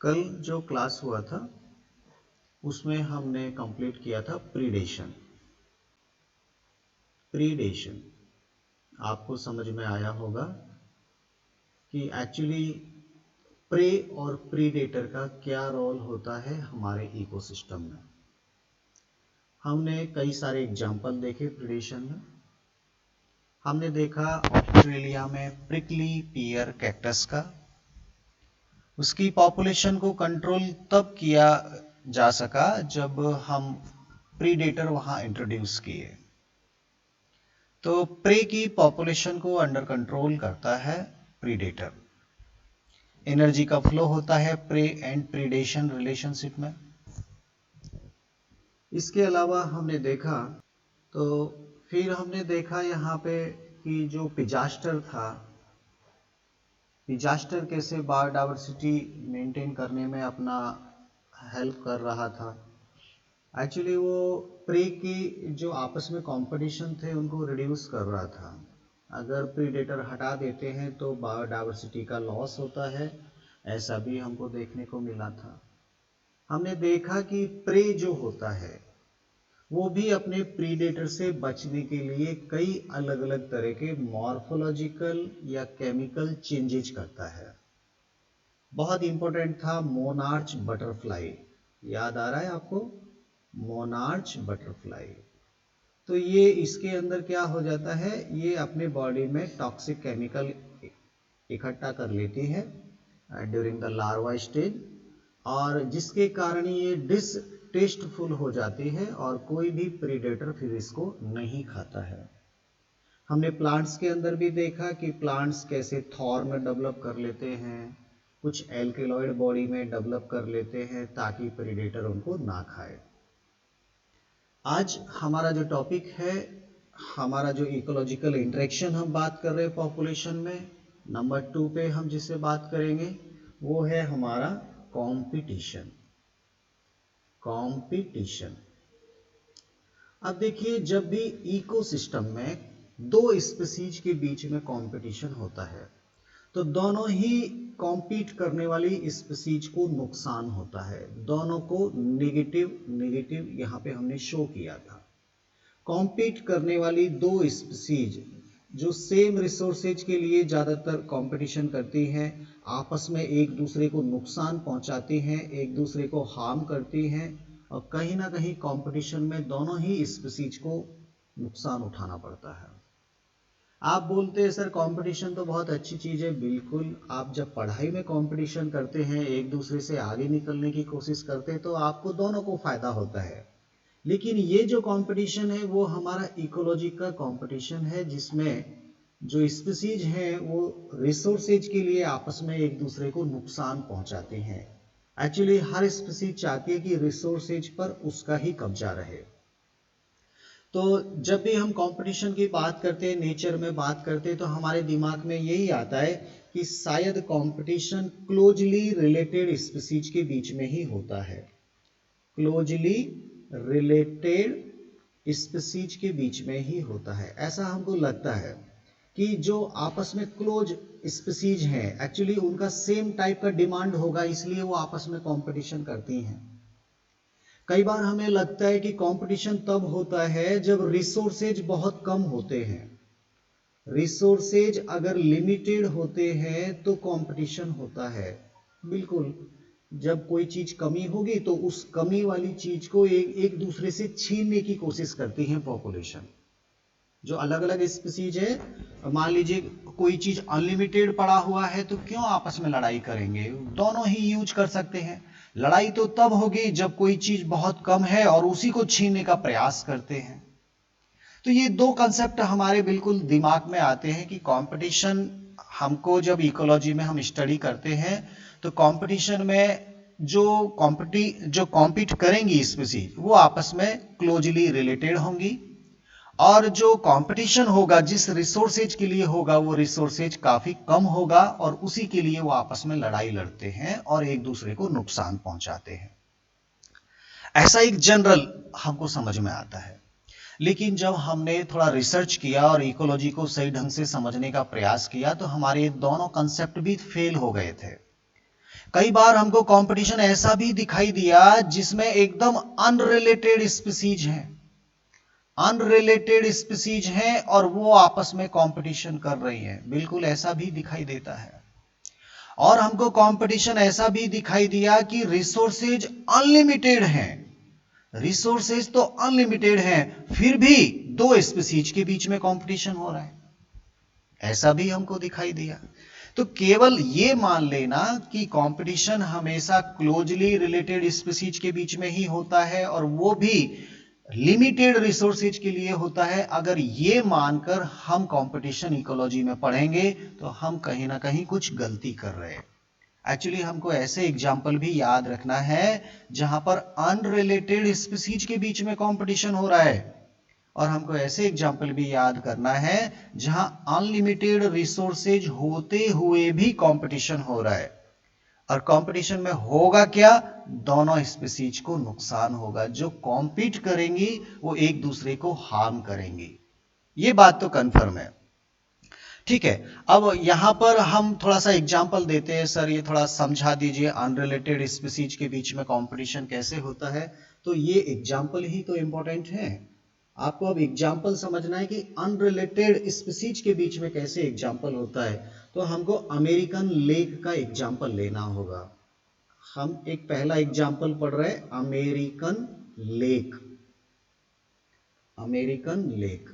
कल जो क्लास हुआ था उसमें हमने कंप्लीट किया था प्रीडेशन। प्रीडेशन आपको समझ में आया होगा कि एक्चुअली प्रे और प्रीडेटर का क्या रोल होता है हमारे इकोसिस्टम में। हमने कई सारे एग्जाम्पल देखे प्रीडेशन में। हमने देखा ऑस्ट्रेलिया में प्रिकली पियर कैक्टस का, उसकी पॉपुलेशन को कंट्रोल तब किया जा सका जब हम प्रीडेटर वहां इंट्रोड्यूस किए। तो प्रे की पॉपुलेशन को अंडर कंट्रोल करता है प्रीडेटर। एनर्जी का फ्लो होता है प्रे एंड प्रीडेशन रिलेशनशिप में। इसके अलावा हमने देखा तो फिर हमने देखा यहाँ पे कि जो पिजास्टर था, पिजास्टर कैसे बायोडाइवर्सिटी मेंटेन करने में अपना हेल्प कर रहा था। एक्चुअली वो प्रे की जो आपस में कंपटीशन थे उनको रिड्यूस कर रहा था। अगर प्रीडेटर हटा देते हैं तो बायोडाइवर्सिटी का लॉस होता है, ऐसा भी हमको देखने को मिला था। हमने देखा कि प्रे जो होता है वो भी अपने प्रीडेटर से बचने के लिए कई अलग अलग तरह के मॉर्फोलॉजिकल या केमिकल चेंजेज करता है। बहुत इंपॉर्टेंट था मोनार्च बटरफ्लाई, याद आ रहा है आपको? Monarch butterfly. तो ये इसके अंदर क्या हो जाता है, ये अपने बॉडी में टॉक्सिक केमिकल इकट्ठा कर लेती है ड्यूरिंग द लार्वा स्टेज, और जिसके कारण ये डिसटेस्टफुल हो जाती है और कोई भी प्रीडेटर फिर इसको नहीं खाता है। हमने प्लांट्स के अंदर भी देखा कि प्लांट्स कैसे थॉर्न डेवलप कर लेते हैं, कुछ एल्केलॉइड बॉडी में डेवलप कर लेते हैं ताकि प्रीडेटर उनको ना खाए। आज हमारा जो टॉपिक है, हमारा जो इकोलॉजिकल इंटरेक्शन हम बात कर रहे हैं पॉपुलेशन में, नंबर 2 पे हम जिससे बात करेंगे वो है हमारा कंपटीशन। कंपटीशन। अब देखिए, जब भी इकोसिस्टम में दो स्पीशीज के बीच में कंपटीशन होता है तो दोनों ही कॉम्पीट करने वाली स्पीशीज को नुकसान होता है। दोनों को नेगेटिव नेगेटिव यहाँ पे हमने शो किया था। कॉम्पीट करने वाली दो स्पीशीज जो सेम रिसोर्सेज के लिए ज़्यादातर कंपटीशन करती हैं, आपस में एक दूसरे को नुकसान पहुंचाती हैं, एक दूसरे को हार्म करती हैं, और कहीं ना कहीं कंपटीशन में दोनों ही स्पीशीज को नुकसान उठाना पड़ता है। आप बोलते हैं सर कंपटीशन तो बहुत अच्छी चीज़ है। बिल्कुल, आप जब पढ़ाई में कंपटीशन करते हैं, एक दूसरे से आगे निकलने की कोशिश करते हैं, तो आपको दोनों को फायदा होता है। लेकिन ये जो कंपटीशन है वो हमारा इकोलॉजी का कंपटीशन है, जिसमें जो स्पीशीज हैं वो रिसोर्सेज के लिए आपस में एक दूसरे को नुकसान पहुंचाते हैं। एक्चुअली हर स्पीशीज चाहती है कि रिसोर्सेज पर उसका ही कब्जा रहे। तो जब भी हम कंपटीशन की बात करते हैं, नेचर में बात करते हैं, तो हमारे दिमाग में यही आता है कि शायद कंपटीशन क्लोजली रिलेटेड स्पीशीज के बीच में ही होता है। क्लोजली रिलेटेड स्पीशीज के बीच में ही होता है, ऐसा हमको लगता है कि जो आपस में क्लोज स्पीशीज हैं एक्चुअली उनका सेम टाइप का डिमांड होगा, इसलिए वो आपस में कंपटीशन करती हैं। कई बार हमें लगता है कि कंपटीशन तब होता है जब रिसोर्सेज बहुत कम होते हैं। रिसोर्सेज अगर लिमिटेड होते हैं तो कंपटीशन होता है। बिल्कुल, जब कोई चीज कमी होगी तो उस कमी वाली चीज को एक दूसरे से छीनने की कोशिश करती है पॉपुलेशन। जो अलग अलग स्पीशीज है, मान लीजिए कोई चीज अनलिमिटेड पड़ा हुआ है तो क्यों आपस में लड़ाई करेंगे, दोनों ही यूज कर सकते हैं। लड़ाई तो तब होगी जब कोई चीज बहुत कम है और उसी को छीनने का प्रयास करते हैं। तो ये दो कंसेप्ट हमारे बिल्कुल दिमाग में आते हैं कि कंपटीशन, हमको जब इकोलॉजी में हम स्टडी करते हैं तो कंपटीशन में जो कॉम्पीट करेंगी स्पीशीज वो आपस में क्लोजली रिलेटेड होंगी, और जो कंपटीशन होगा जिस रिसोर्सेज के लिए होगा वो रिसोर्सेज काफी कम होगा और उसी के लिए वो आपस में लड़ाई लड़ते हैं और एक दूसरे को नुकसान पहुंचाते हैं। ऐसा एक जनरल हमको समझ में आता है। लेकिन जब हमने थोड़ा रिसर्च किया और इकोलॉजी को सही ढंग से समझने का प्रयास किया तो हमारे दोनों कंसेप्ट भी फेल हो गए थे। कई बार हमको कंपटीशन ऐसा भी दिखाई दिया जिसमें एकदम अनरिलेटेड स्पीसीज हैं और वो आपस में कंपटीशन कर रही हैं, बिल्कुल ऐसा भी दिखाई देता है। और हमको कंपटीशन ऐसा भी दिखाई दिया कि रिसोर्सेज अनलिमिटेड हैं, रिसोर्सेज तो अनलिमिटेड हैं, फिर भी दो स्पीसीज के बीच में कंपटीशन हो रहा है, ऐसा भी हमको दिखाई दिया। तो केवल ये मान लेना कि कंपटीशन हमेशा क्लोजली रिलेटेड स्पीसीज के बीच में ही होता है और वो भी लिमिटेड रिसोर्सेज के लिए होता है, अगर ये मानकर हम कंपटीशन इकोलॉजी में पढ़ेंगे तो हम कहीं ना कहीं कुछ गलती कर रहे हैं। एक्चुअली हमको ऐसे एग्जाम्पल भी याद रखना है जहां पर अनरिलेटेड स्पीसीज के बीच में कंपटीशन हो रहा है, और हमको ऐसे एग्जाम्पल भी याद करना है जहां अनलिमिटेड रिसोर्सेज होते हुए भी कंपटीशन हो रहा है। और कंपटीशन में होगा क्या, दोनों स्पीसीज को नुकसान होगा, जो कॉम्पीट करेंगी वो एक दूसरे को हार्म करेंगी, ये बात तो कंफर्म है। ठीक है, अब यहां पर हम थोड़ा सा एग्जांपल देते हैं। सर ये थोड़ा समझा दीजिए अनरिलेटेड स्पीसीज के बीच में कंपटीशन कैसे होता है। तो ये एग्जांपल ही तो इंपॉर्टेंट है, आपको अब एग्जाम्पल समझना है कि अनरिलेटेड स्पीसीज के बीच में कैसे एग्जाम्पल होता है। तो हमको अमेरिकन लेक का एग्जाम्पल लेना होगा। हम एक पहला एग्जाम्पल पढ़ रहे हैं, अमेरिकन लेक। अमेरिकन लेक,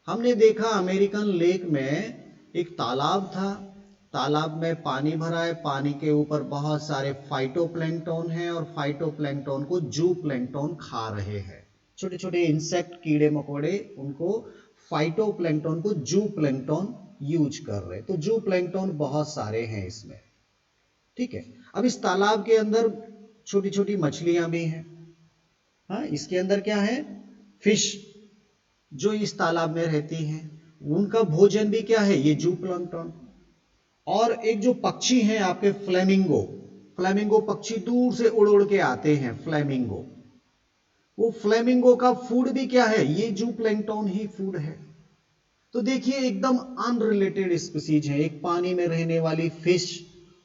हमने देखा अमेरिकन लेक में एक तालाब था, तालाब में पानी भरा है, पानी के ऊपर बहुत सारे फाइटोप्लैंक्टन हैं और फाइटोप्लैंक्टन को जू प्लैंक्टन खा रहे हैं, छोटे छोटे इंसेक्ट कीड़े मकोड़े, उनको फाइटोप्लैंक्टन को जू प्लैंक्टन यूज कर रहे हैं। तो जू प्लैंक्टन बहुत सारे हैं इसमें। ठीक है, अब इस तालाब के अंदर छोटी छोटी मछलियां भी हैं। हाँ, इसके अंदर क्या है, फिश जो इस तालाब में रहती हैं, उनका भोजन भी क्या है, ये जू प्लैंक्टन। और एक जो पक्षी हैं आपके फ्लेमिंगो, फ्लेमिंगो पक्षी दूर से उड़ उड़ के आते हैं, फ्लेमिंगो, वो फ्लेमिंगो का फूड भी क्या है, ये जू प्लैंक्टन ही फूड है। तो देखिए एकदम अनरिलेटेड स्पीसीज है, एक पानी में रहने वाली फिश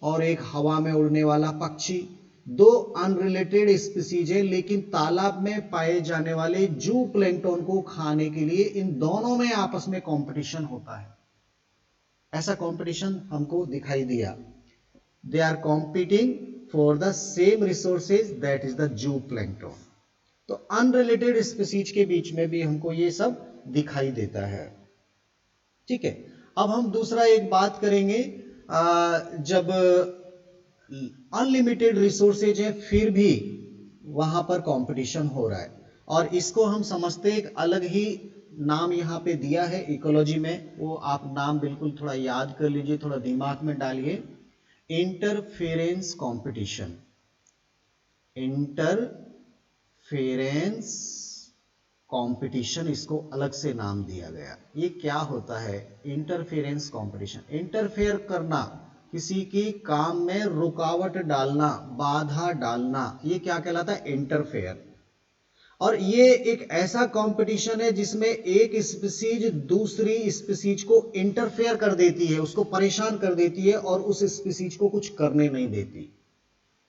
और एक हवा में उड़ने वाला पक्षी, दो अनरिलेटेड स्पीसीज है, लेकिन तालाब में पाए जाने वाले जू प्लैंक्टन को खाने के लिए इन दोनों में आपस में कंपटीशन होता है। ऐसा कंपटीशन हमको दिखाई दिया। They are competing for the same resources, that is the zooplankton. तो अनरिलेटेड स्पीसीज के बीच में भी हमको ये सब दिखाई देता है। ठीक है, अब हम दूसरा एक बात करेंगे, जब अनलिमिटेड रिसोर्सेज है फिर भी वहां पर कंपटीशन हो रहा है, और इसको हम समझते एक अलग ही नाम यहां पे दिया है इकोलॉजी में, वो आप नाम बिल्कुल थोड़ा याद कर लीजिए, थोड़ा दिमाग में डालिए, इंटरफेरेंस कंपटीशन। इंटरफेरेंस कंपटीशन, इसको अलग से नाम दिया गया। ये क्या होता है, इंटरफेरेंस कंपटीशन, इंटरफेयर करना, किसी की काम में रुकावट डालना, बाधा डालना, ये क्या कहलाता है, इंटरफेयर। और ये एक ऐसा कंपटीशन है जिसमें एक स्पीसीज दूसरी स्पीसीज को इंटरफेयर कर देती है, उसको परेशान कर देती है और उस स्पीसीज को कुछ करने नहीं देती।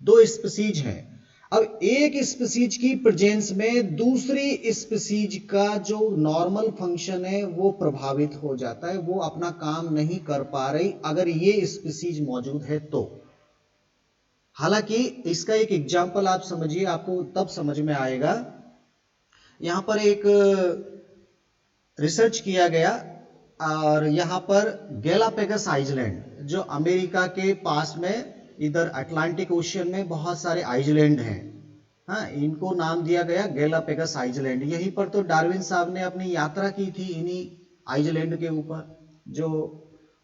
दो स्पीसीज हैं, अब एक स्पीसीज की प्रेजेंस में दूसरी स्पीसीज का जो नॉर्मल फंक्शन है वो प्रभावित हो जाता है, वो अपना काम नहीं कर पा रही अगर ये स्पीसीज मौजूद है तो। हालांकि इसका एक एग्जांपल आप समझिए, आपको तब समझ में आएगा। यहां पर एक रिसर्च किया गया और यहां पर गैलापेगस आइलैंड, जो अमेरिका के पास में इधर अटलांटिक ओशियन में बहुत सारे आइलैंड हैं, हाँ, इनको नाम दिया गया गैलापेगस आइलैंड। यहीं पर तो डार्विन साहब ने अपनी यात्रा की थी, इन्हीं आइलैंड के ऊपर, जो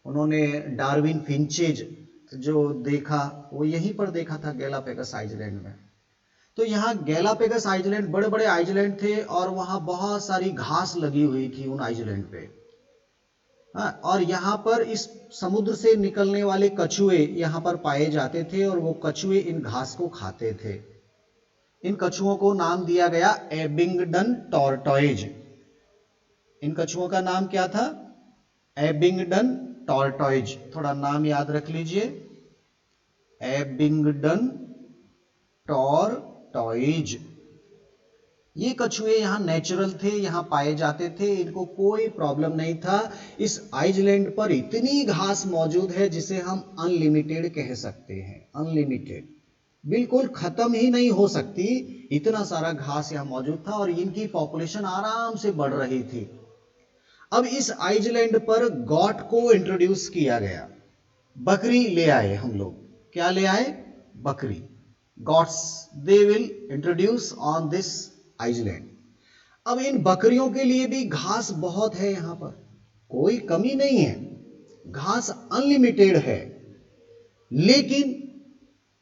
उन्होंने डार्विन फिंचेज जो देखा वो यहीं पर देखा था, गैलापेगस आइलैंड में। तो यहाँ गैलापेगस आइलैंड बड़े बड़े आइलैंड थे और वहां बहुत सारी घास लगी हुई थी उन आइलैंड पे। हाँ, और यहाँ पर इस समुद्र से निकलने वाले कछुए यहाँ पर पाए जाते थे और वो कछुए इन घास को खाते थे। इन कछुओं को नाम दिया गया एबिंगडन टॉर्टॉइज। इन कछुओं का नाम क्या था, एबिंगडन टॉर्टॉइज, थोड़ा नाम याद रख लीजिए, एबिंगडन टॉर्टॉइज। ये कछुए यहाँ नेचुरल थे, यहाँ पाए जाते थे, इनको कोई प्रॉब्लम नहीं था। इस आइसलैंड पर इतनी घास मौजूद है जिसे हम अनलिमिटेड कह सकते हैं, अनलिमिटेड, बिल्कुल खत्म ही नहीं हो सकती, इतना सारा घास यहाँ मौजूद था और इनकी पॉपुलेशन आराम से बढ़ रही थी। अब इस आइसलैंड पर गॉट को इंट्रोड्यूस किया गया, बकरी ले आए हम लोग, क्या ले आए? बकरी, goats they will introduce on this island. अब इन बकरियों के लिए भी घास बहुत है, यहां पर कोई कमी नहीं है, घास अनलिमिटेड है। लेकिन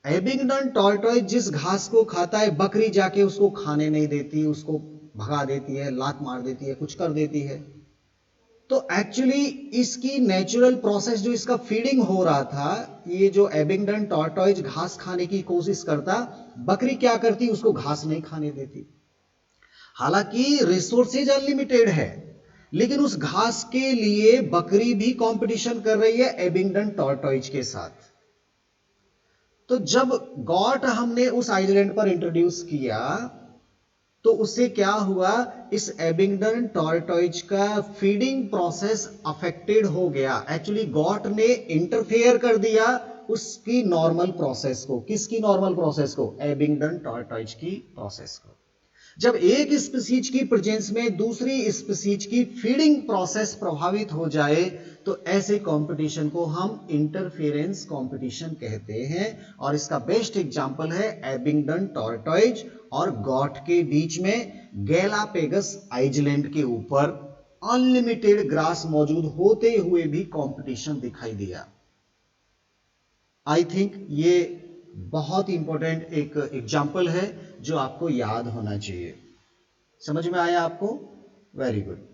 एबिंगडन टॉर्टॉइज जिस घास को खाता है, बकरी जाके उसको खाने नहीं देती, उसको भगा देती है, लात मार देती है, कुछ कर देती है। तो एक्चुअली इसकी नेचुरल प्रोसेस जो इसका फीडिंग हो रहा था, ये जो एबिंगडन टॉर्टॉइज घास खाने की कोशिश करता, बकरी क्या करती? उसको घास नहीं खाने देती। हालांकि रिसोर्सेज अनलिमिटेड है, लेकिन उस घास के लिए बकरी भी कंपटीशन कर रही है एबिंगडन टॉर्टॉइज के साथ। तो जब गॉट हमने उस आइलैंड पर इंट्रोड्यूस किया तो उससे क्या हुआ? इस एबिंगडन टॉर्टॉइज का फीडिंग प्रोसेस अफेक्टेड हो गया। एक्चुअली गॉट ने इंटरफेयर कर दिया उसकी नॉर्मल प्रोसेस को। किसकी नॉर्मल प्रोसेस को? एबिंगडन टॉर्टॉइज की प्रोसेस को। जब एक स्पीसीज की प्रेजेंस में दूसरी स्पीसीज की फीडिंग प्रोसेस प्रभावित हो जाए तो ऐसे कंपटीशन को हम इंटरफेरेंस कंपटीशन कहते हैं। और इसका बेस्ट एग्जांपल है एबिंगडन टॉर्टॉइज और गॉट के बीच में गैलापेगस आइलैंड के ऊपर अनलिमिटेड ग्रास मौजूद होते हुए भी कंपटीशन दिखाई दिया। आई थिंक ये बहुत इंपॉर्टेंट एक एग्जाम्पल है जो आपको याद होना चाहिए। समझ में आया आपको? Very good.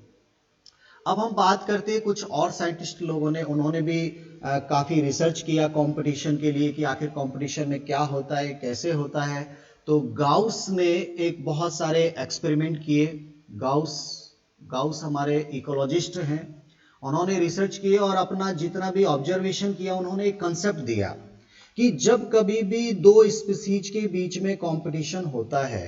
अब हम बात करते हैं कुछ और साइंटिस्ट लोगों ने, उन्होंने भी काफी रिसर्च किया कंपटीशन के लिए कि आखिर कंपटीशन में क्या होता है, कैसे होता है। तो गाउस ने एक बहुत सारे एक्सपेरिमेंट किए। गाउस हमारे इकोलॉजिस्ट हैं, उन्होंने रिसर्च किए और अपना जितना भी ऑब्जर्वेशन किया उन्होंने एक कंसेप्ट दिया कि जब कभी भी दो स्पीसीज के बीच में कंपटीशन होता है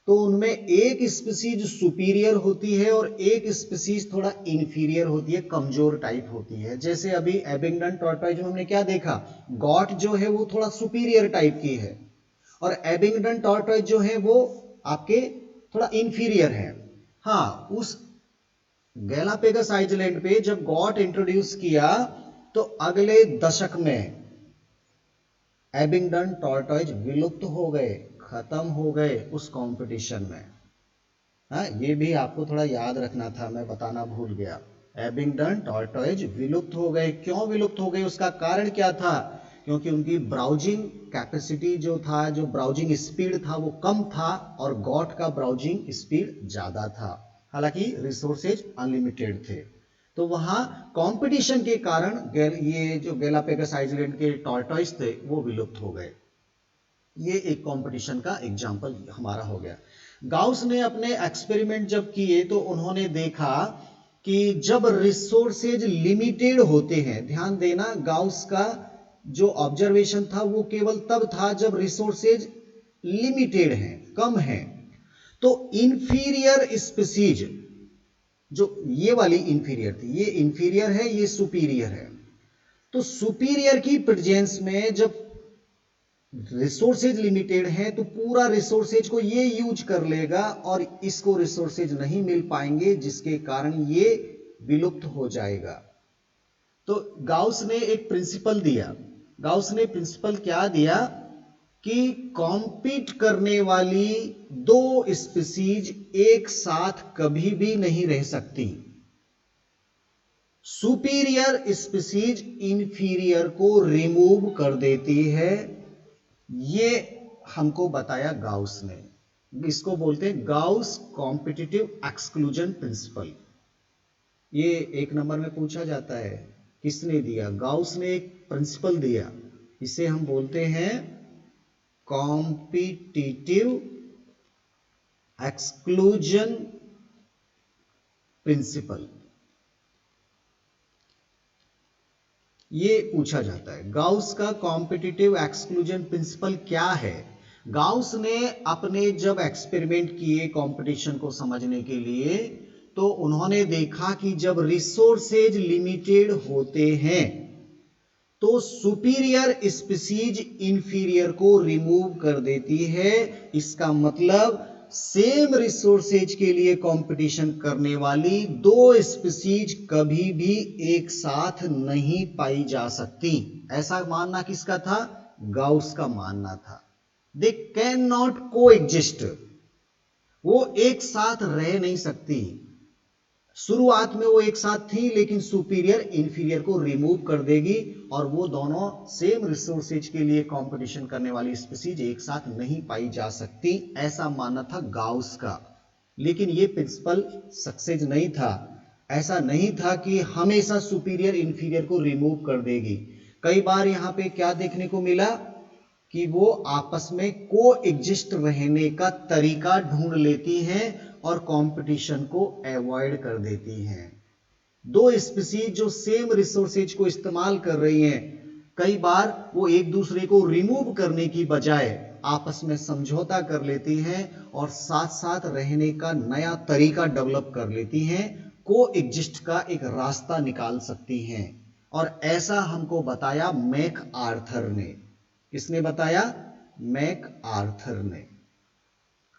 तो उनमें एक स्पीसीज सुपीरियर होती है और एक स्पीसीज थोड़ा इंफीरियर होती है, कमजोर टाइप होती है। जैसे अभी एबिंगडन टॉर्टॉइज में हमने क्या देखा? गॉट जो है वो थोड़ा सुपीरियर टाइप की है और एबिंगडन टॉर्टॉइज जो है वो आपके थोड़ा इंफीरियर है। हाँ, उस गैलापेगस आइलैंड पे जब गॉट इंट्रोड्यूस किया तो अगले दशक में एबिंगडन टॉर्टॉइज विलुप्त हो गए, खत्म हो गए उस कंपटीशन में। हाँ, ये भी आपको थोड़ा याद रखना था, मैं बताना भूल गया। एबिंगडन टॉर्टॉइज विलुप्त हो गए। क्यों विलुप्त हो गए? उसका कारण क्या था? क्योंकि उनकी ब्राउजिंग कैपेसिटी जो था, जो ब्राउजिंग स्पीड था वो कम था और गॉट का ब्राउजिंग स्पीड ज्यादा था। हालांकि रिसोर्सेज अनलिमिटेड थे, तो वहां कंपटीशन के कारण ये जो गैलापेगस आइलैंड के टॉर्टॉइज थे वो विलुप्त हो गए। ये एक कंपटीशन का एग्जांपल हमारा हो गया। गाउस ने अपने एक्सपेरिमेंट जब किए तो उन्होंने देखा कि जब रिसोर्सेज लिमिटेड होते हैं, ध्यान देना गाउस का जो ऑब्जर्वेशन था वो केवल तब था जब रिसोर्सेज लिमिटेड है, कम है। तो इंफीरियर स्पीसीज, जो ये वाली इंफीरियर थी, ये इंफीरियर है, ये सुपीरियर है। तो सुपीरियर की प्रेजेंस में जब रिसोर्सेज लिमिटेड है तो पूरा रिसोर्सेज को ये यूज कर लेगा और इसको रिसोर्सेज नहीं मिल पाएंगे, जिसके कारण ये विलुप्त हो जाएगा। तो गाउस ने एक प्रिंसिपल दिया। गाउस ने प्रिंसिपल क्या दिया कि कॉम्पीट करने वाली दो स्पीसीज एक साथ कभी भी नहीं रह सकती। सुपीरियर स्पीसीज इंफीरियर को रिमूव कर देती है। ये हमको बताया गाउस ने। इसको बोलते हैं गाउस कॉम्पिटिटिव एक्सक्लूजन प्रिंसिपल। ये एक नंबर में पूछा जाता है, किसने दिया? गाउस ने एक प्रिंसिपल दिया, इसे हम बोलते हैं कॉम्पिटिटिव एक्सक्लूजन प्रिंसिपल। ये पूछा जाता है। गाउस का कॉम्पिटिटिव एक्सक्लूजन प्रिंसिपल क्या है? गाउस ने अपने जब एक्सपेरिमेंट किए कंपटीशन को समझने के लिए, तो उन्होंने देखा कि जब रिसोर्सेज लिमिटेड होते हैं तो सुपीरियर स्पीसीज इंफीरियर को रिमूव कर देती है। इसका मतलब सेम रिसोर्सेज के लिए कंपटीशन करने वाली दो स्पीसीज कभी भी एक साथ नहीं पाई जा सकती। ऐसा मानना किसका था? गाउस का मानना था। दे कैन नॉट को एग्जिस्ट, वो एक साथ रह नहीं सकती। शुरुआत में वो एक साथ थी, लेकिन सुपीरियर इंफीरियर को रिमूव कर देगी और वो दोनों सेम रिसोर्सेज के लिए कंपटीशन करने वाली स्पीसीज एक साथ नहीं पाई जा सकती। ऐसा मानना था गाउस का। लेकिन ये प्रिंसिपल सक्सेस नहीं था। ऐसा नहीं था कि हमेशा सुपीरियर इंफीरियर को रिमूव कर देगी। कई बार यहां पे क्या देखने को मिला कि वो आपस में को एग्जिस्ट रहने का तरीका ढूंढ लेती हैं और कंपटीशन को अवॉइड कर देती हैं। दो स्पीसीज जो सेम रिसोर्सेज को इस्तेमाल कर रही हैं, कई बार वो एक दूसरे को रिमूव करने की बजाय आपस में समझौता कर लेती हैं और साथ साथ रहने का नया तरीका डेवलप कर लेती हैं, को एग्जिस्ट का एक रास्ता निकाल सकती हैं। और ऐसा हमको बताया मैक आर्थर ने। किसने बताया? मैक आर्थर ने।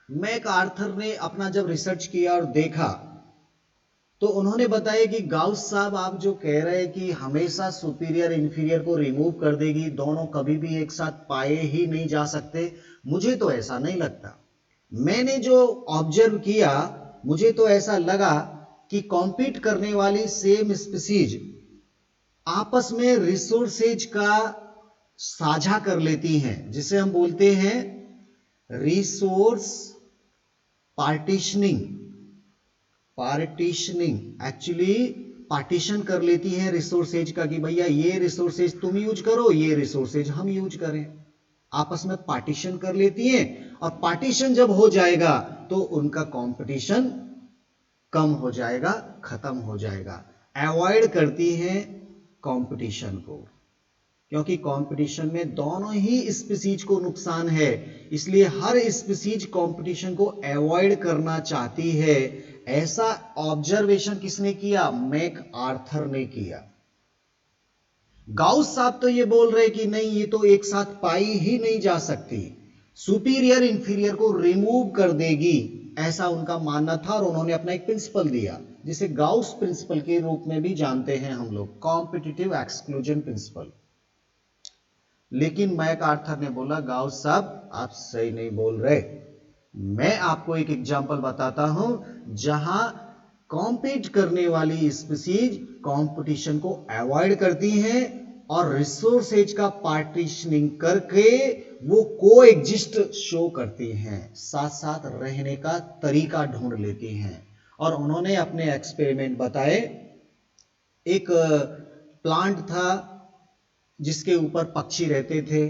मैक आर्थर ने अपना जब रिसर्च किया और देखा, तो उन्होंने बताया कि गाउस साहब, आप जो कह रहे हैं कि हमेशा सुपीरियर इंफीरियर को रिमूव कर देगी, दोनों कभी भी एक साथ पाए ही नहीं जा सकते, मुझे तो ऐसा नहीं लगता। मैंने जो ऑब्जर्व किया, मुझे तो ऐसा लगा कि कॉम्पीट करने वाली सेम स्पीसीज आपस में रिसोर्सेज का साझा कर लेती हैं, जिसे हम बोलते हैं रिसोर्स पार्टीशनिंग। एक्चुअली पार्टीशन कर लेती हैं रिसोर्सेज का कि भैया ये रिसोर्सेज तुम यूज करो, ये रिसोर्सेज हम यूज करें। आपस में पार्टीशन कर लेती हैं, और पार्टीशन जब हो जाएगा तो उनका कंपटीशन कम हो जाएगा, खत्म हो जाएगा। अवॉइड करती हैं कंपटीशन को, क्योंकि कंपटीशन में दोनों ही स्पीसीज को नुकसान है, इसलिए हर स्पीसीज कंपटीशन को अवॉइड करना चाहती है। ऐसा ऑब्जर्वेशन किसने किया? मैक आर्थर ने किया। गाउस साहब तो ये बोल रहे कि नहीं, ये तो एक साथ पाई ही नहीं जा सकती, सुपीरियर इंफीरियर को रिमूव कर देगी, ऐसा उनका मानना था। और उन्होंने अपना एक प्रिंसिपल दिया, जिसे गाउस प्रिंसिपल के रूप में भी जानते हैं हम लोग, कॉम्पिटिटिव एक्सक्लूजन प्रिंसिपल। लेकिन मैक आर्थर ने बोला, गाउस साहब आप सही नहीं बोल रहे। मैं आपको एक एग्जांपल बताता हूं जहां कॉम्पीट करने वाली स्पीसीज कंपटीशन को अवॉइड करती हैं और रिसोर्सेज का पार्टीशनिंग करके वो को एग्जिस्ट शो करती हैं, साथ साथ रहने का तरीका ढूंढ लेती हैं। और उन्होंने अपने एक्सपेरिमेंट बताए। एक प्लांट था जिसके ऊपर पक्षी रहते थे,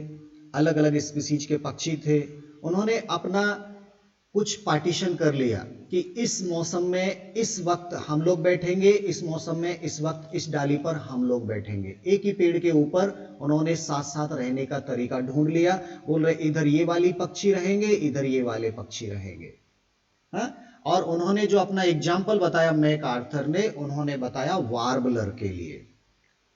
अलग अलग स्पीसीज के पक्षी थे। उन्होंने अपना कुछ पार्टीशन कर लिया कि इस मौसम में इस वक्त हम लोग बैठेंगे, इस मौसम में इस वक्त इस डाली पर हम लोग बैठेंगे। एक ही पेड़ के ऊपर उन्होंने साथ साथ रहने का तरीका ढूंढ लिया। बोल रहे इधर ये वाली पक्षी रहेंगे, इधर ये वाले पक्षी रहेंगे। हाँ? और उन्होंने जो अपना एग्जाम्पल बताया मैक आर्थर ने, उन्होंने बताया वार्बलर के लिए।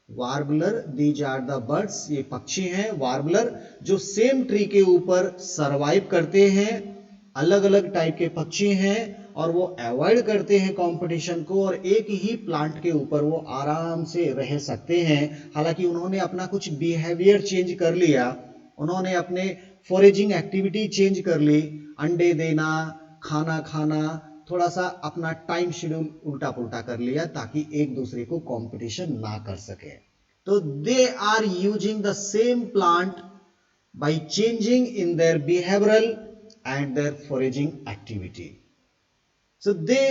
Warbler, these are the birds, ये पक्षी हैं वार्बलर, जो सेम ट्री के ऊपर सरवाइव करते हैं। अलग अलग टाइप के पक्षी हैं और वो अवॉइड करते हैं कंपटीशन को, और एक ही प्लांट के ऊपर वो आराम से रह सकते हैं। हालांकि उन्होंने अपना कुछ बिहेवियर चेंज कर लिया, उन्होंने अपने फॉरेजिंग एक्टिविटी चेंज कर ली, अंडे देना, खाना खाना, थोड़ा सा अपना टाइम शेड्यूल उल्टा पुल्टा कर लिया ताकि एक दूसरे को कंपटीशन ना कर सके। तो they are using the same plant by changing in their behavioural and their foraging activity. So they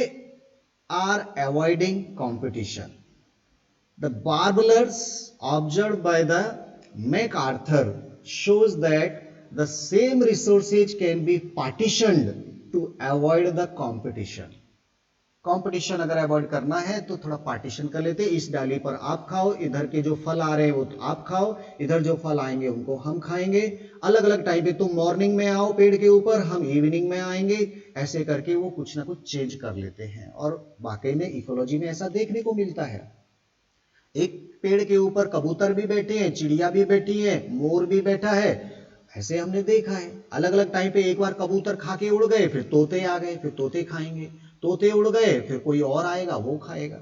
are avoiding competition. The warblers observed by the MacArthur shows that the same resources can be partitioned to avoid the competition. Competition अगर avoid करना है तो थोड़ा partition कर लेते, इस डाली पर आप खाओ, इधर के जो फल आ रहे हैं वो तो आप खाओ, इधर जो फल आएंगे उनको हम खाएंगे, अलग अलग टाइम पे तुम मॉर्निंग में आओ पेड़ के ऊपर, हम इवनिंग में आएंगे, ऐसे करके वो कुछ ना कुछ चेंज कर लेते हैं। और वाकई में इकोलॉजी में ऐसा देखने को मिलता है। एक पेड़ के ऊपर कबूतर भी बैठे हैं, चिड़िया भी बैठी है, मोर भी बैठा है, ऐसे हमने देखा है। अलग अलग टाइम पे एक बार कबूतर खा के उड़ गए, फिर तोते आ गए, फिर तोते खाएंगे, तोते उड़ गए, फिर कोई और आएगा वो खाएगा।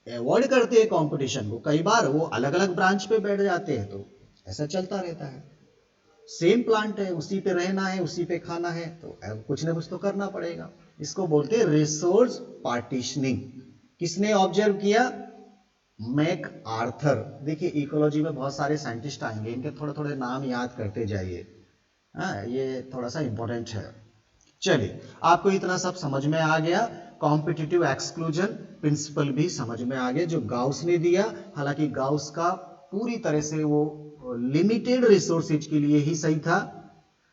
अवॉइड करते हैं कंपटीशन को, कई बार वो अलग अलग ब्रांच पे बैठ जाते हैं, तो ऐसा चलता रहता है। सेम प्लांट है, उसी पे रहना है, उसी पे खाना है, तो कुछ ना कुछ तो करना पड़ेगा। इसको बोलते हैं रिसोर्स पार्टीशनिंग। किसने ऑब्जर्व किया? MacArthur. देखिए इकोलॉजी में बहुत सारे साइंटिस्ट आएंगे, इनके थोड़े थोड़े नाम याद करते जाइए, हाँ ये थोड़ा सा इंपॉर्टेंट है। चलिए आपको इतना सब समझ में आ गया, कॉम्पिटिटिव एक्सक्लूजन प्रिंसिपल भी समझ में आ गया जो गाउस ने दिया। हालांकि गाउस का पूरी तरह से वो लिमिटेड रिसोर्सेज के लिए ही सही था,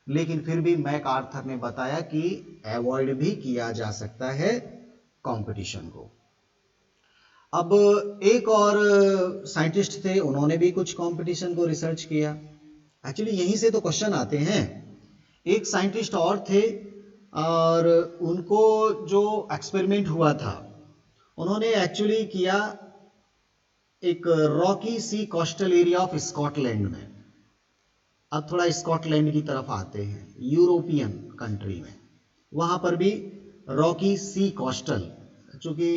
लेकिन फिर भी मैक आर्थर ने बताया कि अवॉइड भी किया जा सकता है कंपटीशन को। अब एक और साइंटिस्ट थे, उन्होंने भी कुछ कंपटीशन को रिसर्च किया। एक्चुअली यहीं से तो क्वेश्चन आते हैं। एक साइंटिस्ट और थे और उनको जो एक्सपेरिमेंट हुआ था, उन्होंने एक्चुअली किया एक rocky sea coastal area of Scotland में। अब थोड़ा स्कॉटलैंड की तरफ आते हैं, यूरोपियन कंट्री में, वहां पर भी रॉकी सी कोस्टल, चूंकि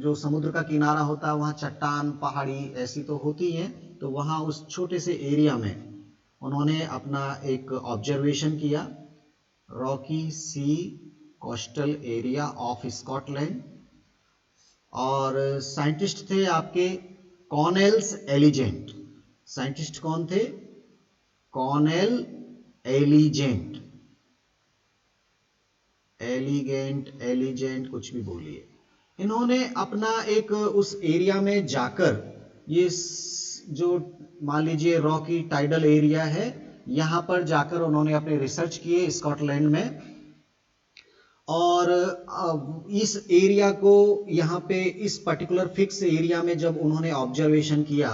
जो समुद्र का किनारा होता है वहाँ चट्टान पहाड़ी ऐसी तो होती हैं, तो वहाँ उस छोटे से एरिया में उन्होंने अपना एक ऑब्जर्वेशन किया, rocky sea coastal area of Scotland. और साइंटिस्ट थे आपके कॉर्नेल्स एलिजेंट। साइंटिस्ट कौन थे? कॉर्नेल एलिजेंट, एलिजेंट कुछ भी बोलिए। इन्होंने अपना एक उस एरिया में जाकर, ये जो मान लीजिए रॉकी टाइडल एरिया है, यहां पर जाकर उन्होंने अपने रिसर्च किए स्कॉटलैंड में। और इस एरिया को, यहाँ पे इस पर्टिकुलर फिक्स एरिया में जब उन्होंने ऑब्जर्वेशन किया,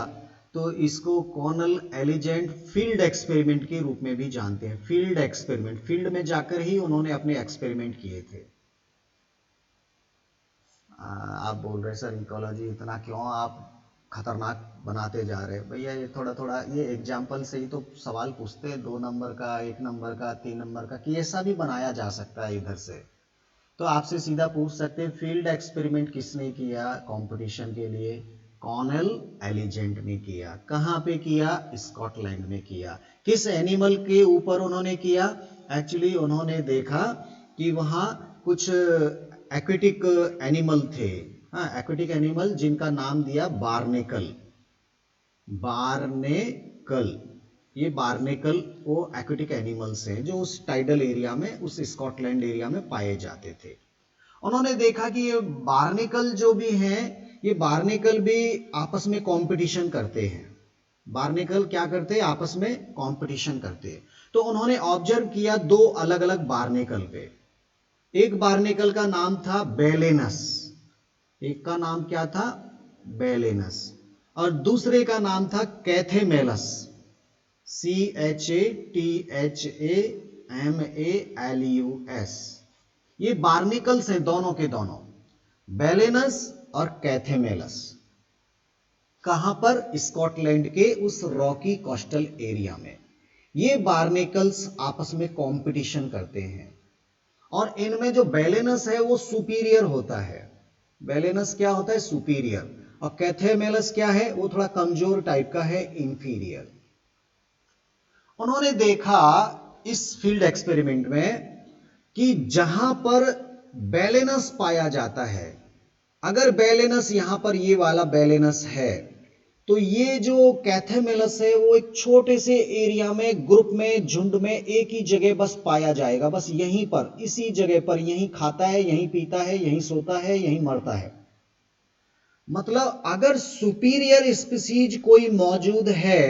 तो इसको कॉर्नेल एलिजेंट फील्ड एक्सपेरिमेंट के रूप में भी जानते हैं। फील्ड एक्सपेरिमेंट, फील्ड में जाकर ही उन्होंने अपने एक्सपेरिमेंट किए थे। आप बोल रहे सर इकोलॉजी इतना क्यों आप खतरनाक बनाते जा रहे हैं? भैया ये थोड़ा थोड़ा ये एग्जाम्पल से ही तो सवाल पूछते हैं, 2 नंबर का, 1 नंबर का, 3 नंबर का, कि ऐसा भी बनाया जा सकता है इधर से। तो आपसे सीधा पूछ सकते हैं फील्ड एक्सपेरिमेंट किसने किया कंपटीशन के लिए? कॉर्नेल एलिजेंट ने किया। कहाँ पे किया? स्कॉटलैंड में किया। किस एनिमल के ऊपर उन्होंने किया? एक्चुअली उन्होंने देखा कि वहाँ कुछ एक्वेटिक एनिमल थे, हाँ एक्वेटिक एनिमल, जिनका नाम दिया बार्नेकल। बार्नेकल, ये बार्नेकल वो एक्वेटिक एनिमल्स हैं जो उस टाइडल एरिया में, उस स्कॉटलैंड एरिया में पाए जाते थे। उन्होंने देखा कि ये बार्नेकल जो भी हैं, ये बार्नेकल भी आपस में कंपटीशन करते हैं। बार्नेकल क्या करते हैं? आपस में कंपटीशन करते हैं। तो उन्होंने ऑब्जर्व किया 2 अलग अलग बार्नेकल पे। एक बार्नेकल का नाम था बेलेनस, एक का नाम क्या था? बेलेनस, और दूसरे का नाम था कैथेमेलस, CHATHAMALUS। ये बार्नेकल्स हैं दोनों के दोनों, बेलेनस और कैथेमेलस। कहां पर? स्कॉटलैंड के उस रॉकी कोस्टल एरिया में। ये बार्नेकल्स आपस में कंपटीशन करते हैं, और इनमें जो बेलेनस है वो सुपीरियर होता है। बेलेनस क्या होता है? सुपीरियर। और कैथेमेलस क्या है? वो थोड़ा कमजोर टाइप का है, इंफीरियर। उन्होंने देखा इस फील्ड एक्सपेरिमेंट में कि जहां पर बेलेनस पाया जाता है, अगर बेलेनस यहां पर ये वाला बेलेनस है, तो ये जो कैथेमेलस है वो एक छोटे से एरिया में, ग्रुप में, झुंड में एक ही जगह बस पाया जाएगा, बस यहीं पर, इसी जगह पर, यहीं खाता है, यहीं पीता है, यहीं सोता है, यहीं मरता है। मतलब अगर सुपीरियर स्पीसीज कोई मौजूद है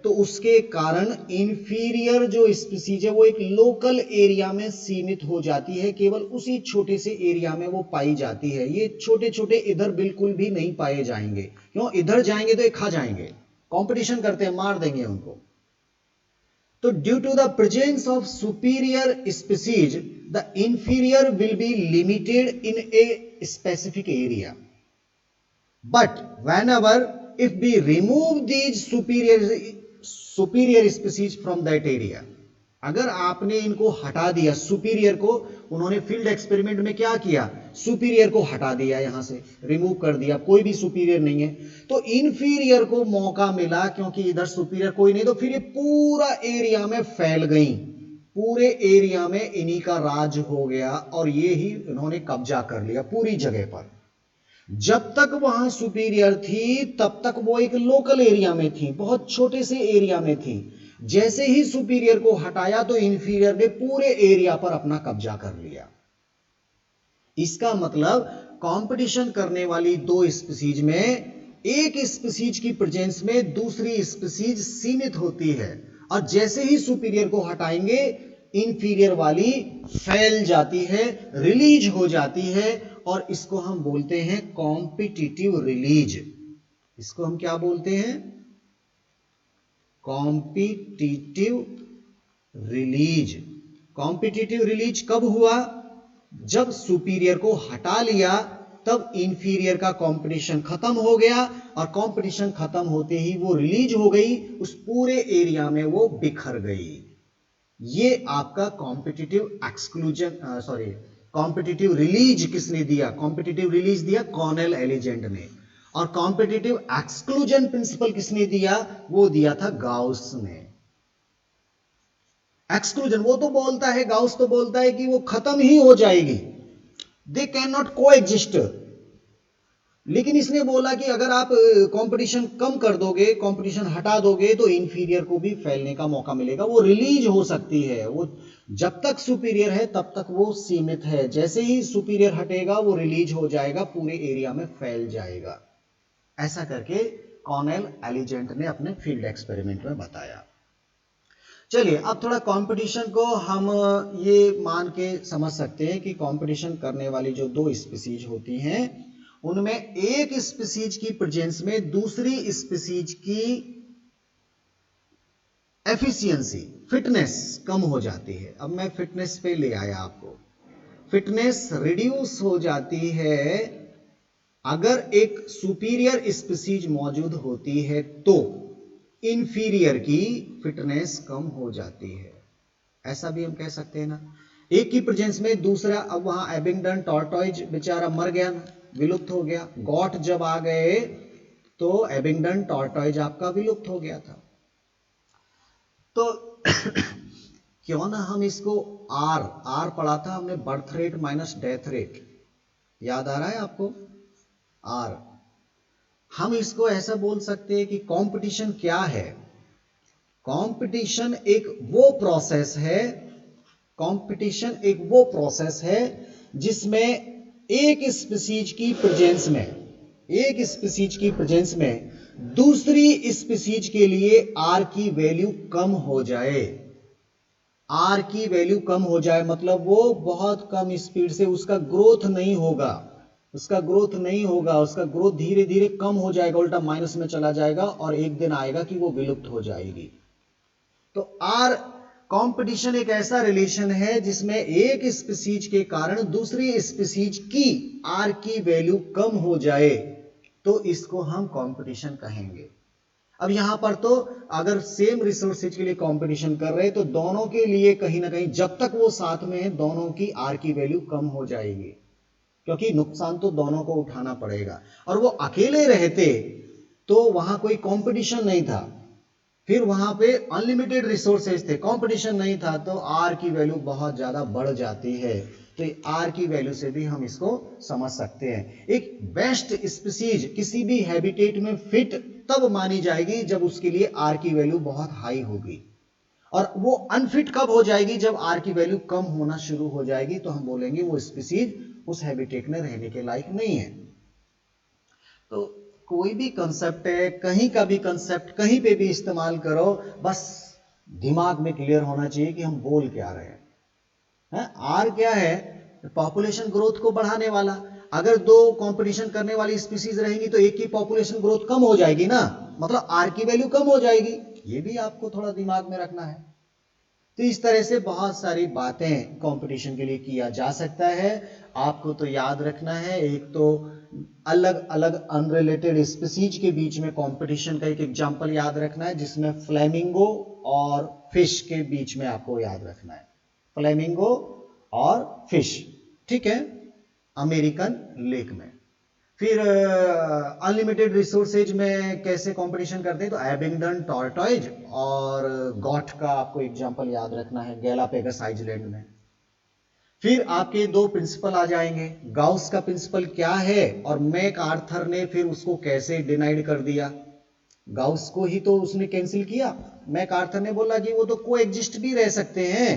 तो उसके कारण इंफीरियर जो स्पीसीज है वो एक लोकल एरिया में सीमित हो जाती है, केवल उसी छोटे से एरिया में वो पाई जाती है। ये छोटे छोटे इधर बिल्कुल भी नहीं पाए जाएंगे। क्यों? इधर जाएंगे तो ये खा जाएंगे, कंपटीशन करते हैं, मार देंगे उनको। तो due to the presence of superior species the inferior will be limited in a specific area, but whenever if we remove these superior species from that area, अगर आपने इनको हटा दिया, सुपीरियर को उन्होंने फील्ड एक्सपेरिमेंट में क्या किया, सुपीरियर को हटा दिया, यहां से रिमूव कर दिया, कोई भी सुपीरियर नहीं है, तो इंफीरियर को मौका मिला, क्योंकि इधर सुपीरियर कोई नहीं, तो फिर ये पूरा एरिया में फैल गई, पूरे एरिया में इन्हीं का राज हो गया और ये ही इन्होंने कब्जा कर लिया पूरी जगह पर। जब तक वहां सुपीरियर थी तब तक वो एक लोकल एरिया में थी, बहुत छोटे से एरिया में थी। जैसे ही सुपीरियर को हटाया तो इंफीरियर ने पूरे एरिया पर अपना कब्जा कर लिया। इसका मतलब कंपटीशन करने वाली दो स्पीसीज में एक स्पीसीज की प्रेजेंस में दूसरी स्पीसीज सीमित होती है, और जैसे ही सुपीरियर को हटाएंगे इंफीरियर वाली फैल जाती है, रिलीज हो जाती है, और इसको हम बोलते हैं कॉम्पिटिटिव रिलीज। इसको हम क्या बोलते हैं? Competitive release. कॉम्पिटिटिव रिलीज कब हुआ? जब सुपीरियर को हटा लिया तब इंफीरियर का कंपटीशन खत्म हो गया, और कंपटीशन खत्म होते ही वो रिलीज हो गई, उस पूरे एरिया में वो बिखर गई। ये आपका कॉम्पिटिटिव एक्सक्लूजन, कॉम्पिटिटिव रिलीज किसने दिया? कॉम्पिटिटिव रिलीज दिया कॉर्नेल एलिजेंड ने, और कॉम्पिटिटिव एक्सक्लूजन प्रिंसिपल किसने दिया? वो दिया था गाउस ने। एक्सक्लूजन वो तो बोलता है, गाउस तो बोलता है कि वो खत्म ही हो जाएगी, दे कैन नॉट को एग्जिस्ट, लेकिन इसने बोला कि अगर आप कंपटीशन कम कर दोगे, कंपटीशन हटा दोगे, तो इंफीरियर को भी फैलने का मौका मिलेगा, वो रिलीज हो सकती है। वो जब तक सुपीरियर है तब तक वो सीमित है, जैसे ही सुपीरियर हटेगा वो रिलीज हो जाएगा, पूरे एरिया में फैल जाएगा। ऐसा करके कॉर्नेल एलिजेंट ने अपने फील्ड एक्सपेरिमेंट में बताया। चलिए अब थोड़ा कंपटीशन को हम ये मान के समझ सकते हैं कि कंपटीशन करने वाली जो दो स्पीसीज होती हैं उनमें एक स्पीसीज की प्रेजेंस में दूसरी स्पीसीज की एफिशिएंसी, फिटनेस कम हो जाती है। अब मैं फिटनेस पे ले आया आपको। फिटनेस रिड्यूस हो जाती है अगर एक सुपीरियर स्पीसीज मौजूद होती है, तो इंफीरियर की फिटनेस कम हो जाती है। ऐसा भी हम कह सकते हैं ना, एक की प्रेजेंस में दूसरा, अब वहां एबिंगडन टॉर्टॉइज बेचारा मर गया ना, विलुप्त हो गया। गॉट जब आ गए तो एबिंगडन टॉर्टॉइज आपका विलुप्त हो गया था। तो क्यों ना हम इसको आर पढ़ा था हमने, birth rate minus death rate, याद आ रहा है आपको? आर, हम इसको ऐसा बोल सकते हैं कि कंपटीशन क्या है? कंपटीशन एक वो प्रोसेस है, कंपटीशन एक वो प्रोसेस है जिसमें एक स्पीसीज की प्रेजेंस में, एक स्पीसीज की प्रेजेंस में दूसरी स्पीसीज के लिए आर की वैल्यू कम हो जाए। आर की वैल्यू कम हो जाए मतलब वो बहुत कम स्पीड से, उसका ग्रोथ नहीं होगा, उसका ग्रोथ नहीं होगा, उसका ग्रोथ धीरे धीरे कम हो जाएगा, उल्टा माइनस में चला जाएगा, और एक दिन आएगा कि वो विलुप्त हो जाएगी। तो आर कंपटीशन एक ऐसा रिलेशन है जिसमें एक स्पीसीज के कारण दूसरी स्पीसीज की आर की वैल्यू कम हो जाए, तो इसको हम कंपटीशन कहेंगे। अब यहां पर तो अगर सेम रिसोर्सेज के लिए कंपटीशन कर रहे हैं तो दोनों के लिए कहीं ना कहीं जब तक वो साथ में है दोनों की आर की वैल्यू कम हो जाएगी, क्योंकि नुकसान तो दोनों को उठाना पड़ेगा। और वो अकेले रहते तो वहां कोई कंपटीशन नहीं था, फिर वहां पे अनलिमिटेड रिसोर्सेज थे, कंपटीशन नहीं था, तो आर की वैल्यू बहुत ज्यादा बढ़ जाती है। तो आर की वैल्यू से भी हम इसको समझ सकते हैं। एक बेस्ट स्पीसीज किसी भी हैबिटेट में फिट तब मानी जाएगी जब उसके लिए आर की वैल्यू बहुत हाई होगी, और वो अनफिट कब हो जाएगी? जब आर की वैल्यू कम होना शुरू हो जाएगी, तो हम बोलेंगे वो स्पीसीज उस हैबिटेट में रहने के लायक नहीं है। तो कोई भी कंसेप्ट है, कहीं का भी कंसेप्ट कहीं पे भी इस्तेमाल करो, बस दिमाग में क्लियर होना चाहिए कि हम बोल क्या रहे हैं। आर क्या है? पॉपुलेशन ग्रोथ को बढ़ाने वाला। अगर दो कंपटीशन करने वाली स्पीसीज रहेंगी तो एक की पॉपुलेशन ग्रोथ कम हो जाएगी ना, मतलब आर की वैल्यू कम हो जाएगी। ये भी आपको थोड़ा दिमाग में रखना है। तो इस तरह से बहुत सारी बातें कंपटीशन के लिए किया जा सकता है। आपको तो याद रखना है, एक तो अलग अलग अनरिलेटेड स्पीसीज के बीच में कंपटीशन का एक एग्जांपल याद रखना है, जिसमें फ्लेमिंगो और फिश के बीच में आपको याद रखना है। फ्लेमिंगो और फिश, ठीक है, अमेरिकन लेक में। फिर अनलिमिटेड रिसोर्सेज में कैसे कंपटीशन करते हैं, तो एबिंगडन टॉर्टॉइज और गॉट का आपको एग्जांपल याद रखना है गैलापेगस आइलैंड में। फिर आपके दो प्रिंसिपल आ जाएंगे, गाउस का प्रिंसिपल क्या है और मैक आर्थर ने फिर उसको कैसे डिनाइड कर दिया। गाउस को ही तो उसने कैंसिल किया, मैक आर्थर ने बोला कि वो तो को एग्जिस्ट भी रह सकते हैं,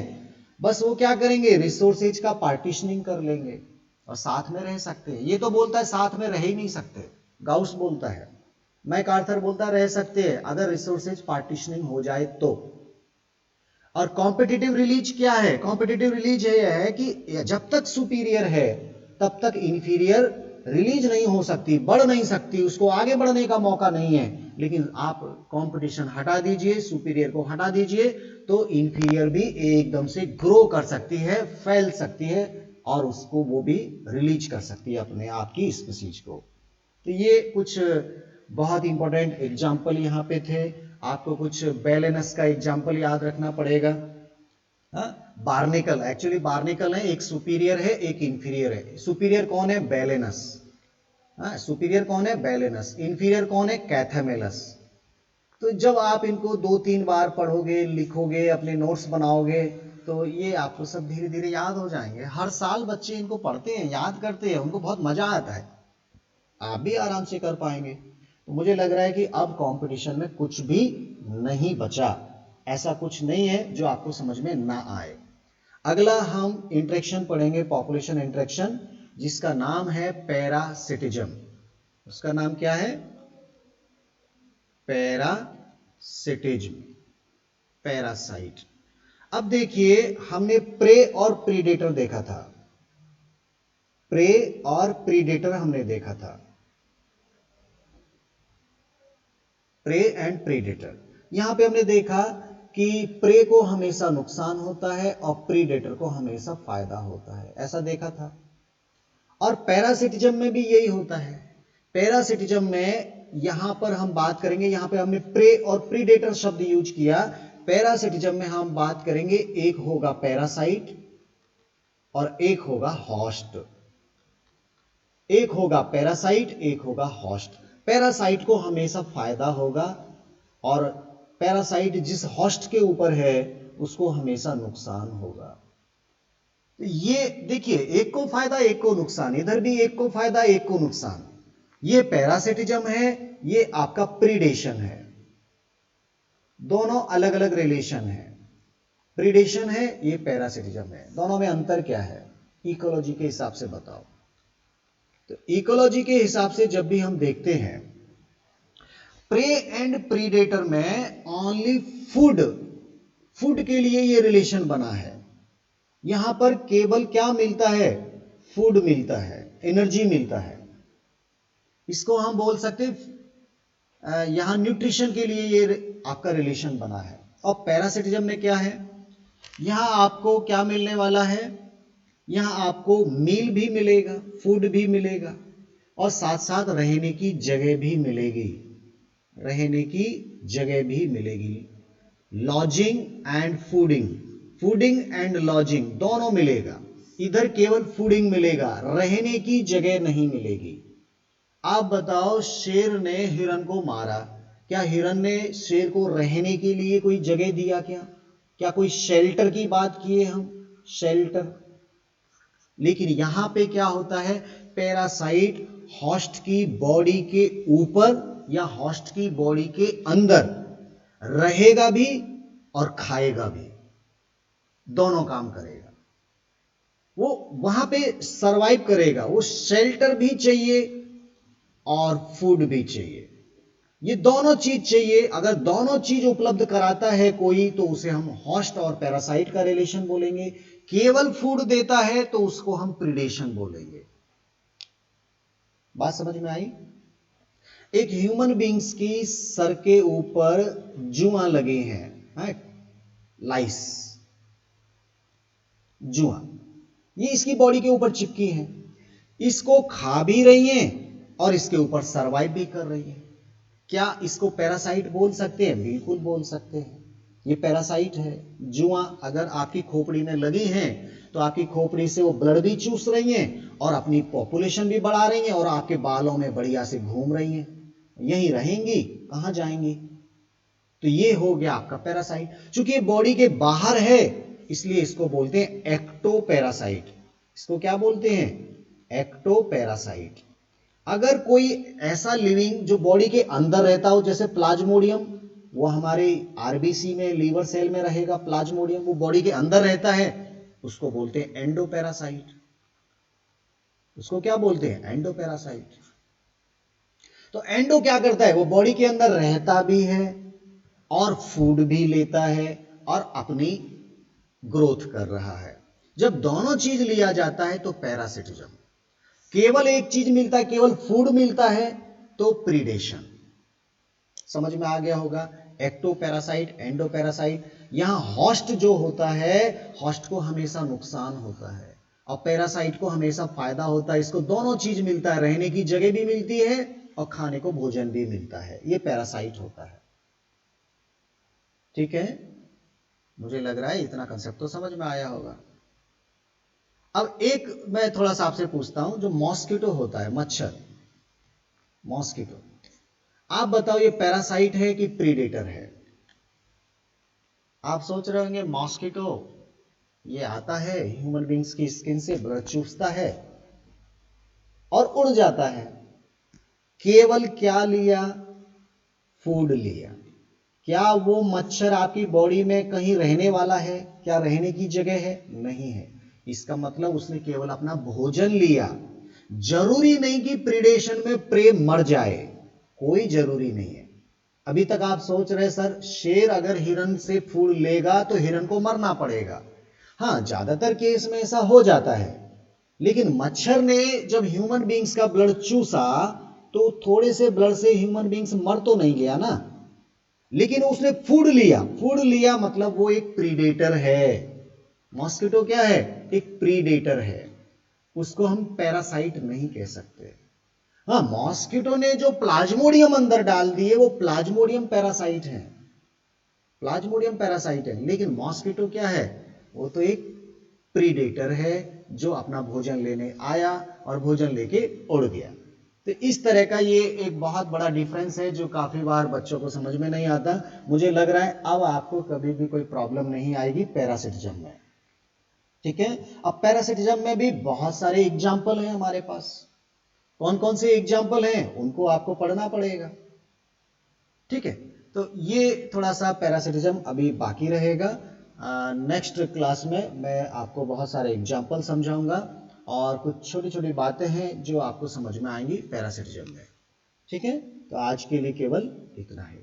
बस वो क्या करेंगे, रिसोर्सेज का पार्टीशनिंग कर लेंगे और साथ में रह सकते हैं। ये तो बोलता है साथ में रह ही नहीं सकते, गाउस बोलता है। मैक आर्थर बोलता रह सकते हैं अगर रिसोर्सेज पार्टीशनिंग हो जाए तो। और कॉम्पिटिटिव रिलीज क्या है? कॉम्पिटिटिव रिलीज यह है कि जब तक सुपीरियर है तब तक इंफीरियर रिलीज नहीं हो सकती, बढ़ नहीं सकती, उसको आगे बढ़ने का मौका नहीं है। लेकिन आप कंपटीशन हटा दीजिए, सुपीरियर को हटा दीजिए, तो इंफीरियर भी एकदम से ग्रो कर सकती है, फैल सकती है और उसको वो भी रिलीज कर सकती है अपने आप की स्पीसीज को। तो ये कुछ बहुत इंपॉर्टेंट एग्जाम्पल यहाँ पे थे। आपको कुछ बैलेनस का एग्जाम्पल याद रखना पड़ेगा। बार्निकल, एक्चुअली बार्निकल है, एक सुपीरियर है एक इंफीरियर है। सुपीरियर कौन है? बैलेनस। सुपीरियर कौन है? बैलेनस। इंफीरियर कौन है? कैथेमेलस। तो जब आप इनको 2-3 बार पढ़ोगे, लिखोगे, अपने नोट्स बनाओगे, तो ये आपको सब धीरे धीरे याद हो जाएंगे। हर साल बच्चे इनको पढ़ते हैं, याद करते हैं, उनको बहुत मजा आता है, आप भी आराम से कर पाएंगे। तो मुझे लग रहा है कि अब कंपटीशन में कुछ भी नहीं बचा, ऐसा कुछ नहीं है जो आपको समझ में ना आए। अगला हम इंटरेक्शन पढ़ेंगे, पॉपुलेशन इंटरेक्शन, जिसका नाम है पैरासिटिज्म। उसका नाम क्या है? Parasitism, parasite. अब देखिए, हमने प्रे और प्रीडेटर देखा था, प्रे और प्रीडेटर हमने देखा था, प्रे एंड प्रीडेटर। यहां पे हमने देखा कि प्रे को हमेशा नुकसान होता है और प्रीडेटर को हमेशा फायदा होता है, ऐसा देखा था। और पैरासिटिज्म में भी यही होता है। पैरासिटिज्म में यहां पर हम बात करेंगे, यहां पे हमने प्रे और प्रीडेटर शब्द यूज किया। पैरासिटिज्म में हम बात करेंगे, एक होगा पैरासाइट और एक होगा होस्ट। एक होगा पैरासाइट, एक होगा होस्ट। पैरासाइट को हमेशा फायदा होगा और पैरासाइट जिस होस्ट के ऊपर है उसको हमेशा नुकसान होगा। तो ये देखिए, एक को फायदा एक को नुकसान, इधर भी एक को फायदा एक को नुकसान। ये पैरासिटिज्म है, ये आपका प्रीडेशन है। दोनों अलग अलग रिलेशन है, प्रीडेशन है, ये पैरासिटिज्म है। दोनों में अंतर क्या है इकोलॉजी के हिसाब से बताओ। तो इकोलॉजी के हिसाब से जब भी हम देखते हैं, प्रे एंड प्रीडेटर में ओनली फूड, फूड के लिए ये रिलेशन बना है। यहां पर केवल क्या मिलता है? फूड मिलता है, एनर्जी मिलता है। इसको हम बोल सकते हैं यहां न्यूट्रिशन के लिए ये आपका रिलेशन बना है। और पैरासिटिज्म में क्या है? यहां आपको क्या मिलने वाला है? यहां आपको मील भी मिलेगा, फूड भी मिलेगा और साथ साथ रहने की जगह भी मिलेगी, रहने की जगह भी मिलेगी। Lodging and fooding, fooding and lodging दोनों मिलेगा। इधर केवल फूडिंग मिलेगा, रहने की जगह नहीं मिलेगी। आप बताओ, शेर ने हिरन को मारा, क्या हिरन ने शेर को रहने के लिए कोई जगह दिया? क्या कोई शेल्टर की बात किए हम? शेल्टर। लेकिन यहां पे क्या होता है, पैरासाइट होस्ट की बॉडी के ऊपर या होस्ट की बॉडी के अंदर रहेगा भी और खाएगा भी, दोनों काम करेगा। वो वहां पे सरवाइव करेगा, वो शेल्टर भी चाहिए और फूड भी चाहिए। ये दोनों चीज चाहिए। अगर दोनों चीज उपलब्ध कराता है कोई तो उसे हम होस्ट और पैरासाइट का रिलेशन बोलेंगे। केवल फूड देता है तो उसको हम प्रीडेशन बोलेंगे। बात समझ में आई? एक ह्यूमन बींग्स की सर के ऊपर जुआ लगे हैं, लाइस, जुआ, ये इसकी बॉडी के ऊपर चिपकी है, इसको खा भी रही हैं और इसके ऊपर सरवाइव भी कर रही है। क्या इसको पैरासाइट बोल सकते हैं? बिल्कुल बोल सकते हैं। ये पैरासाइट है। जुआ अगर आपकी खोपड़ी में लगी हैं तो आपकी खोपड़ी से वो ब्लड भी चूस रही हैं और अपनी पॉपुलेशन भी बढ़ा रही हैं और आपके बालों में बढ़िया से घूम रही हैं। यहीं रहेंगी, कहां जाएंगी? तो ये हो गया आपका पैरासाइट। चूंकि ये बॉडी के बाहर है इसलिए इसको बोलते हैं एक्टोपैरासाइट। इसको क्या बोलते हैं? एक्टोपैरासाइट। अगर कोई ऐसा लिविंग जो बॉडी के अंदर रहता हो, जैसे प्लाज्मोडियम, वो हमारे आरबीसी में, लीवर सेल में रहेगा प्लाज्मोडियम, वो बॉडी के अंदर रहता है, उसको बोलते हैं एंडोपैरासाइट। उसको क्या बोलते हैं? एंडोपैरासाइट। तो एंडो क्या करता है? वो बॉडी के अंदर रहता भी है और फूड भी लेता है और अपनी ग्रोथ कर रहा है। जब दोनों चीज लिया जाता है तो पैरासिटिज्म। केवल एक चीज मिलता है, केवल फूड मिलता है तो प्रीडेशन। समझ में आ गया होगा? Ectoparasite, endoparasite. यहां होस्ट जो होता है, होस्ट को हमेशा नुकसान होता है और पैरासाइट को हमेशा फायदा होता है। इसको दोनों चीज मिलता है, रहने की जगह भी मिलती है और खाने को भोजन भी मिलता है। ये पैरासाइट होता है। ठीक है, मुझे लग रहा है इतना कंसेप्ट तो समझ में आया होगा। अब एक मैं थोड़ा सा आपसे पूछता हूं, जो मॉस्किटो होता है, मच्छर, मॉस्किटो, आप बताओ ये पैरासाइट है कि प्रीडेटर है? आप सोच रहे होंगे मॉस्किटो ये आता है ह्यूमन बींग्स की स्किन से, ब्लड चूसता है और उड़ जाता है। केवल क्या लिया? फूड लिया। क्या वो मच्छर आपकी बॉडी में कहीं रहने वाला है? क्या रहने की जगह है? नहीं है। इसका मतलब उसने केवल अपना भोजन लिया। जरूरी नहीं कि प्रीडेशन में प्रे मर जाए, कोई जरूरी नहीं है। अभी तक आप सोच रहे सर शेर अगर हिरन से फूड लेगा तो हिरन को मरना पड़ेगा। हाँ, ज्यादातर केस में ऐसा हो जाता है, लेकिन मच्छर ने जब ह्यूमन बींग्स का ब्लड चूसा तो थोड़े से ब्लड से ह्यूमन बींग्स मर तो नहीं गया ना, लेकिन उसने फूड लिया। फूड लिया मतलब वो एक प्रीडेटर है। मॉस्किटो क्या है? एक प्रीडेटर है। उसको हम पैरासाइट नहीं कह सकते। हाँ, मॉस्किटो ने जो प्लाज्मोडियम अंदर डाल दिए वो प्लाज्मोडियम पैरासाइट है, प्लाज्मोडियम पैरासाइट है। लेकिन मॉस्किटो क्या है? वो तो एक प्रीडेटर है जो अपना भोजन लेने आया और भोजन लेके उड़ गया। तो इस तरह का ये एक बहुत बड़ा डिफरेंस है जो काफी बार बच्चों को समझ में नहीं आता। मुझे लग रहा है अब आपको कभी भी कोई प्रॉब्लम नहीं आएगी पैरासिटिज्म में। ठीक है, अब पैरासिटिज्म में भी बहुत सारे एग्जाम्पल हैं हमारे पास। कौन कौन से एग्जाम्पल हैं उनको आपको पढ़ना पड़ेगा। ठीक है, तो ये थोड़ा सा पैरासिटिज्म अभी बाकी रहेगा। नेक्स्ट क्लास में मैं आपको बहुत सारे एग्जाम्पल समझाऊंगा और कुछ छोटी छोटी बातें हैं जो आपको समझ में आएंगी पैरासिटिज्म में। ठीक है, तो आज के लिए केवल इतना ही।